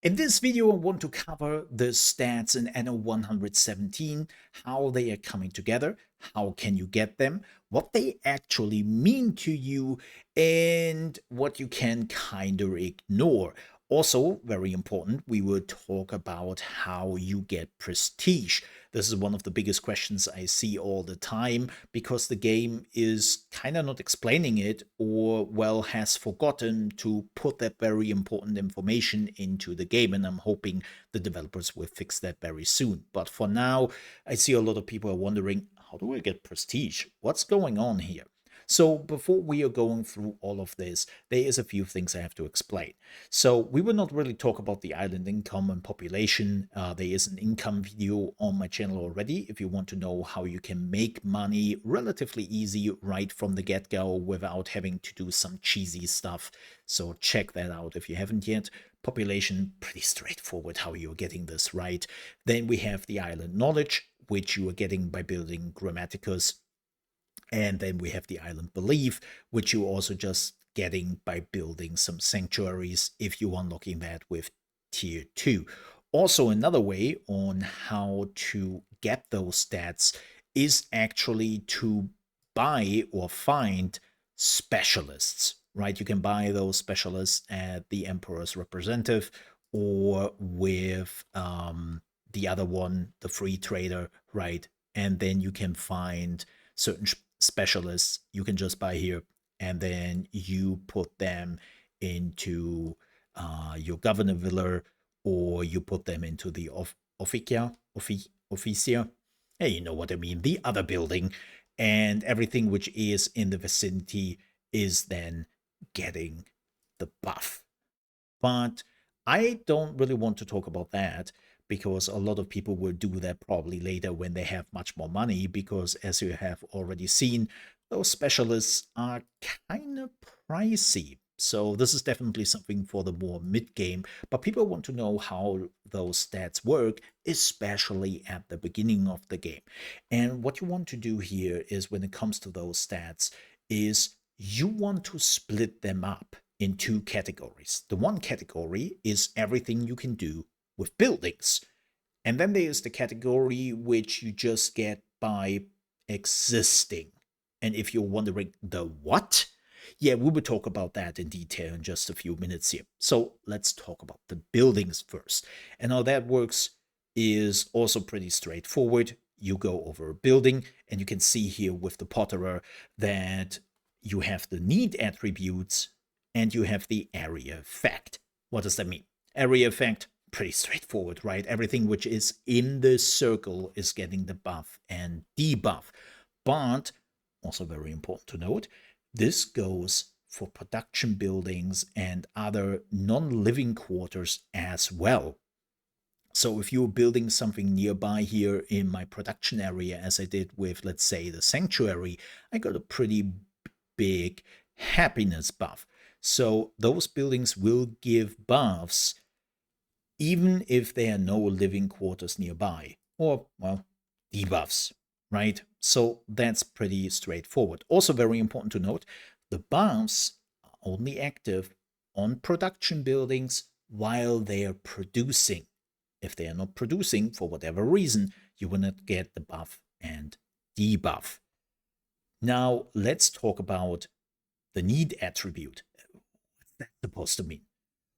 In this video, I want to cover the stats in Anno 117, how they are coming together, how can you get them, what they actually mean to you, and what you can kind of ignore. Also, very important, we will talk about how you get prestige. This is one of the biggest questions I see all the time because the game is kind of not explaining it or, well, has forgotten to put that very important information into the game. And I'm hoping the developers will fix that very soon. But for now, I see a lot of people are wondering, how do I get prestige? What's going on here? So before we are going through all of this, there is a few things I have to explain. So we will not really talk about the island income and population. There is an income video on my channel already if you want to know how you can make money relatively easy right from the get-go without having to do some cheesy stuff. So check that out if you haven't yet. Population, pretty straightforward how you're getting this right. Then we have the island knowledge, which you are getting by building Grammaticus. And then we have the island belief, which you're also just getting by building some sanctuaries if you're unlocking that with tier 2. Also, another way on how to get those stats is actually to buy or find specialists, right? You can buy those specialists at the Emperor's Representative or with the other one, the free trader, right? And then you can find certain specialists you can just buy here, and then you put them into your governor villa, or you put them into the officia. Hey, you know what I mean, the other building, and everything which is in the vicinity is then getting the buff. But I don't really want to talk about that because a lot of people will do that probably later when they have much more money, because as you have already seen, those specialists are kind of pricey. So this is definitely something for the more mid-game, but people want to know how those stats work, especially at the beginning of the game. And what you want to do here is, when it comes to those stats, is you want to split them up in two categories. The one category is everything you can do with buildings. And then there's the category which you just get by existing. And if you're wondering, the what? Yeah, we will talk about that in detail in just a few minutes here. So let's talk about the buildings first. And how that works is also pretty straightforward. You go over a building, and you can see here with the potterer that you have the need attributes and you have the area effect. What does that mean? Area effect, pretty straightforward, right? Everything which is in the circle is getting the buff and debuff. But also very important to note, this goes for production buildings and other non-living quarters as well. So if you're building something nearby here in my production area, as I did with, let's say, the sanctuary, I got a pretty big happiness buff. So those buildings will give buffs even if there are no living quarters nearby, or, well, debuffs, right? So that's pretty straightforward. Also very important to note, the buffs are only active on production buildings while they are producing. If they are not producing for whatever reason, you will not get the buff and debuff. Now let's talk about the need attribute. What's that supposed to mean?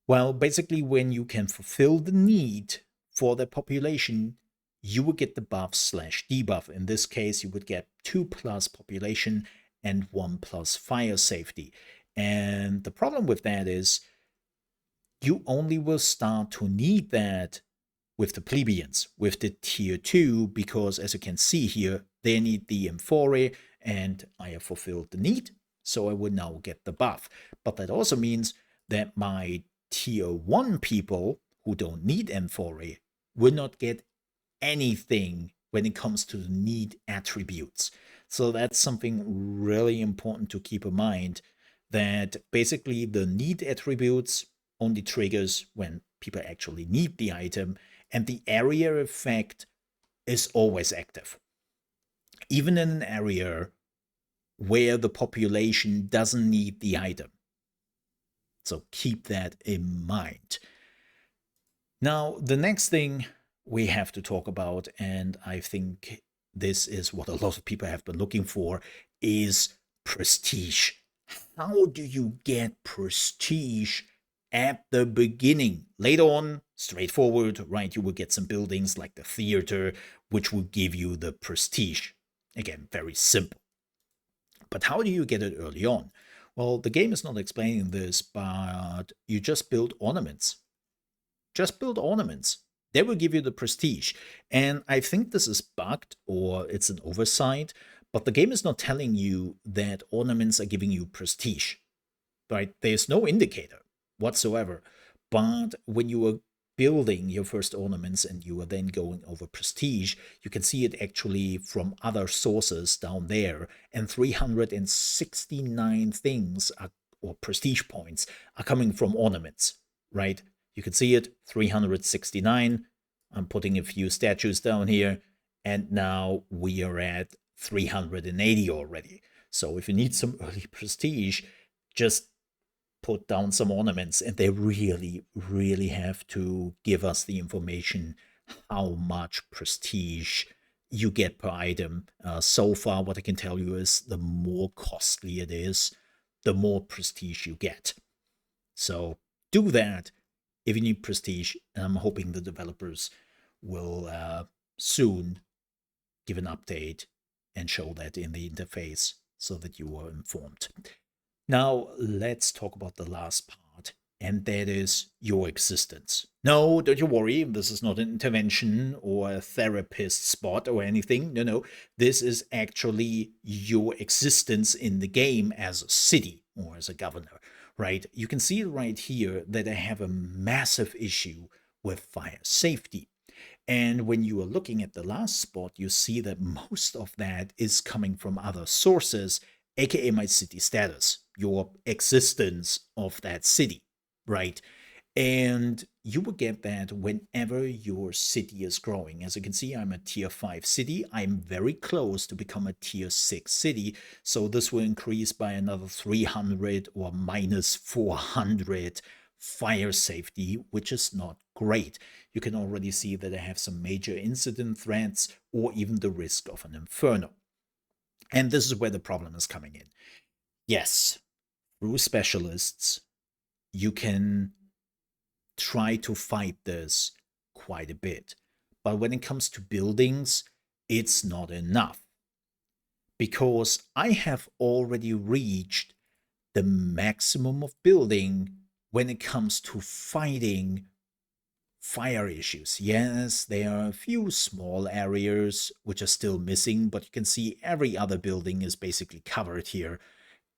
Well, basically, when you can fulfill the need for the population, you will get the buff slash debuff. In this case, you would get 2+ population and 1+ fire safety. And the problem with that is you only will start to need that with the plebeians, with the tier 2, because as you can see here, they need the amphore, and I have fulfilled the need, so I will now get the buff. But that also means that my tier 1 people who don't need amphore will not get anything when it comes to the need attributes. So that's something really important to keep in mind, that basically the need attributes only triggers when people actually need the item, and the area effect is always active, even in an area where the population doesn't need the item. So keep that in mind. Now, the next thing we have to talk about, and I think this is what a lot of people have been looking for, is prestige. How do you get prestige at the beginning? Later on, straightforward, right? You will get some buildings like the theater, which will give you the prestige. Again, very simple. But how do you get it early on? Well, the game is not explaining this, but you just build ornaments. Just build ornaments. They will give you the prestige. And I think this is bugged or it's an oversight, but the game is not telling you that ornaments are giving you prestige, right? There's no indicator whatsoever. But when you are building your first ornaments and you are then going over prestige, you can see it actually from other sources down there. And 369 things are, or prestige points are coming from ornaments, right? You can see it, 369. I'm putting a few statues down here. And now we are at 380 already. So if you need some early prestige, just put down some ornaments, and they really, really have to give us the information how much prestige you get per item. So far, what I can tell you is the more costly it is, the more prestige you get. So do that if you need prestige, and I'm hoping the developers will soon give an update and show that in the interface so that you are informed. Now, let's talk about the last part, and that is your existence. No, don't you worry, this is not an intervention or a therapist spot or anything. No, no, this is actually your existence in the game as a city or as a governor, right? You can see right here that I have a massive issue with fire safety. And when you are looking at the last spot, you see that most of that is coming from other sources, aka my city status, your existence of that city, right? And you will get that whenever your city is growing. As you can see, I'm a tier 5 city. I'm very close to become a tier 6 city. So this will increase by another 300 or minus 400 fire safety, which is not great. You can already see that I have some major incident threats or even the risk of an inferno. And this is where the problem is coming in. Yes, through specialists, you can try to fight this quite a bit. But when it comes to buildings, it's not enough. Because I have already reached the maximum of building when it comes to fighting fire issues. Yes, there are a few small areas which are still missing, but you can see every other building is basically covered here.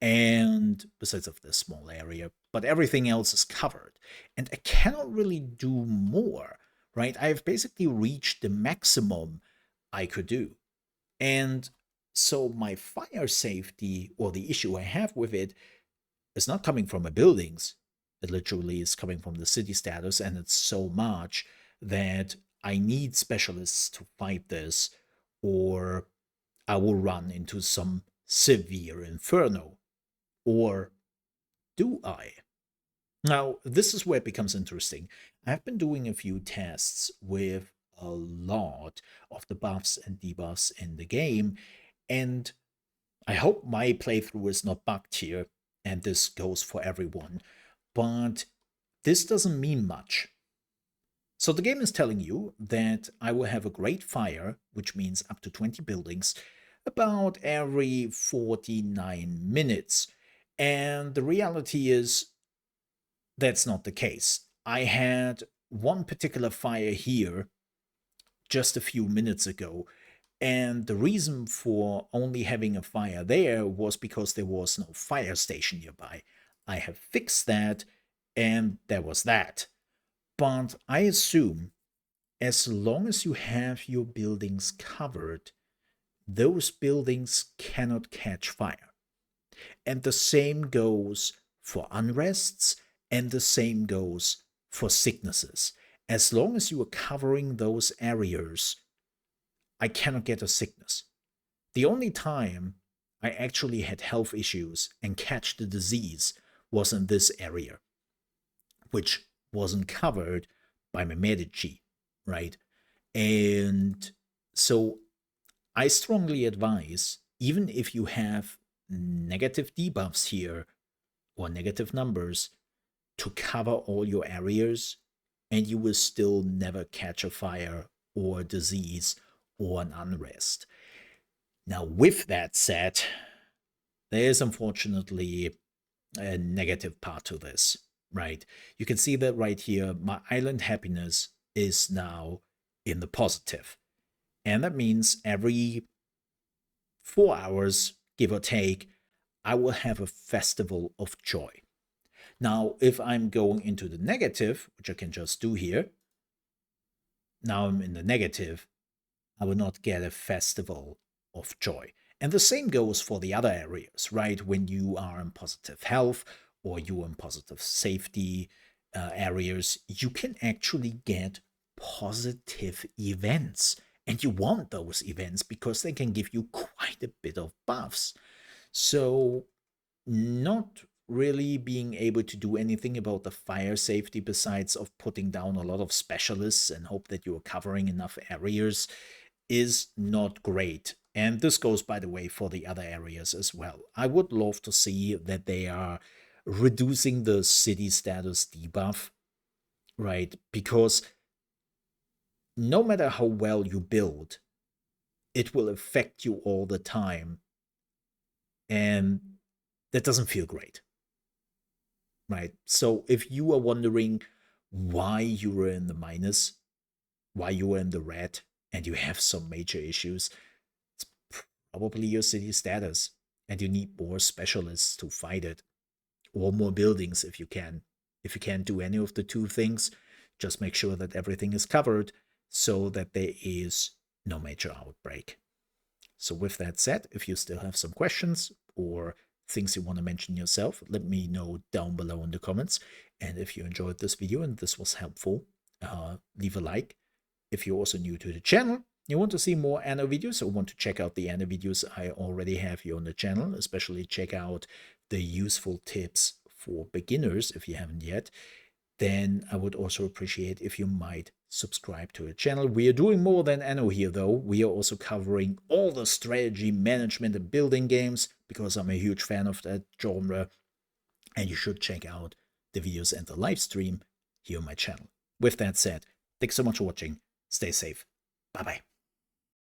And besides of this small area, but everything else is covered. And I cannot really do more, right? I've basically reached the maximum I could do. And so my fire safety, or the issue I have with it, is not coming from my buildings. It literally is coming from the city status, and it's so much that I need specialists to fight this, or I will run into some severe inferno. Or do I? Now, this is where it becomes interesting. I've been doing a few tests with a lot of the buffs and debuffs in the game, and I hope my playthrough is not bugged here, and this goes for everyone, but this doesn't mean much. So the game is telling you that I will have a great fire, which means up to 20 buildings, about every 49 minutes. And the reality is that's not the case. I had one particular fire here just a few minutes ago, and the reason for only having a fire there was because there was no fire station nearby. I have fixed that, and there was that. But I assume as long as you have your buildings covered, those buildings cannot catch fire. And the same goes for unrests, and the same goes for sicknesses. As long as you are covering those areas, I cannot get a sickness. The only time I actually had health issues and catch the disease was in this area, which wasn't covered by my Medici, right? And so I strongly advise, even if you have negative debuffs here or negative numbers, to cover all your areas, and you will still never catch a fire or a disease or an unrest. Now, with that said, there is unfortunately a negative part to this, right? You can see that right here, my island happiness is now in the positive. And that means every 4 hours, give or take, I will have a festival of joy. Now, if I'm going into the negative, which I can just do here, now I'm in the negative, I will not get a festival of joy. And the same goes for the other areas, right? When you are in positive health or you are in positive safety areas, you can actually get positive events. And you want those events because they can give you quite a bit of buffs. So, not really being able to do anything about the fire safety besides of putting down a lot of specialists and hope that you are covering enough areas is not great. And this goes, by the way, for the other areas as well. I would love to see that they are reducing the city status debuff, right? Because no matter how well you build, it will affect you all the time. And that doesn't feel great, right? So if you are wondering why you were in the minus, why you were in the red, and you have some major issues, it's probably your city status, and you need more specialists to fight it, or more buildings if you can. If you can't do any of the two things, just make sure that everything is covered so that there is no major outbreak. So with that said, if you still have some questions or things you want to mention yourself, let me know down below in the comments. And if you enjoyed this video and this was helpful, leave a like. If you're also new to the channel, you want to see more Anno videos or want to check out the Anno videos I already have here on the channel, especially check out the useful tips for beginners if you haven't yet, then I would also appreciate if you might subscribe to the channel. We are doing more than Anno here, though. We are also covering all the strategy, management, and building games because I'm a huge fan of that genre. And you should check out the videos and the live stream here on my channel. With that said, thanks so much for watching. Stay safe. Bye-bye.